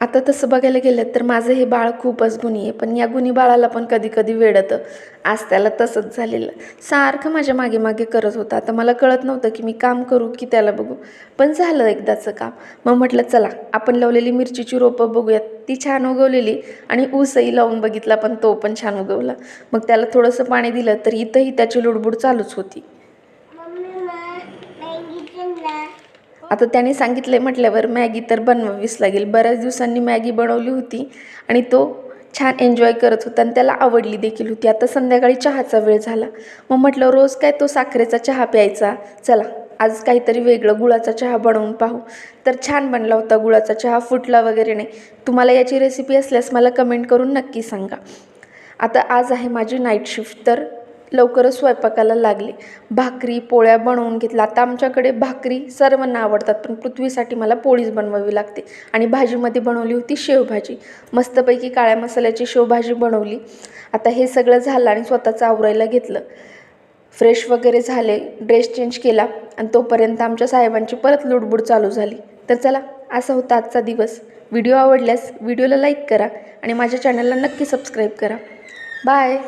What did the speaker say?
आता तसं बघायला गेलं तर माझं हे बाळ खूपच गुणी आहे, पण या गुणी बाळाला पण कधी कधी वेडतं. आज त्याला तसंच झालेलं. सारखं माझ्या मागे मागे करत होतं. आता मला कळत नव्हतं की मी काम करू की त्याला बघू. पण झालं एकदाचं काम. मग म्हटलं चला आपण लावलेली मिरचीची रोपं बघूयात. ती छान उगवलेली आणि ऊसही लावून बघितला, पण तो पण छान उगवला. मग त्याला थोडंसं पाणी दिलं तर इथंही त्याची लुडबुड चालूच होती. आता त्याने सांगितले म्हटल्यावर मॅगी तर बनवावीच लागेल. बऱ्याच दिवसांनी मॅगी बनवली होती आणि तो छान एन्जॉय करत होता आणि त्याला आवडली देखील होती. आता संध्याकाळी चहाचा वेळ झाला. मग म्हटलं रोज काय तो साखरेचा चहा प्यायचा, चला आज काहीतरी वेगळं गुळाचा चहा बनवून पाहू. तर छान बनला होता गुळाचा चहा, फुटला वगैरे नाही. तुम्हाला याची रेसिपी असल्यास मला कमेंट करून नक्की सांगा. आता आज आहे माझी नाईट शिफ्ट, तर लवकरच स्वयंपाकाला लागले. भाकरी पोळ्या बनवून घेतला. आता आमच्याकडे भाकरी सर्वांना आवडतात, पण पृथ्वीसाठी मला पोळीच बनवावी लागते. आणि भाजीमध्ये बनवली होती शेवभाजी. मस्तपैकी काळ्या मसाल्याची शेवभाजी बनवली. आता हे सगळं झालं आणि स्वतःचं आवरायला घेतलं. फ्रेश वगैरे झाले, ड्रेस चेंज केला आणि तोपर्यंत आमच्या साहेबांची परत लुडबुड चालू झाली. तर चला, असा होता आजचा दिवस. व्हिडिओ आवडल्यास व्हिडिओला लाईक करा आणि माझ्या चॅनलला नक्की सबस्क्राईब करा. बाय.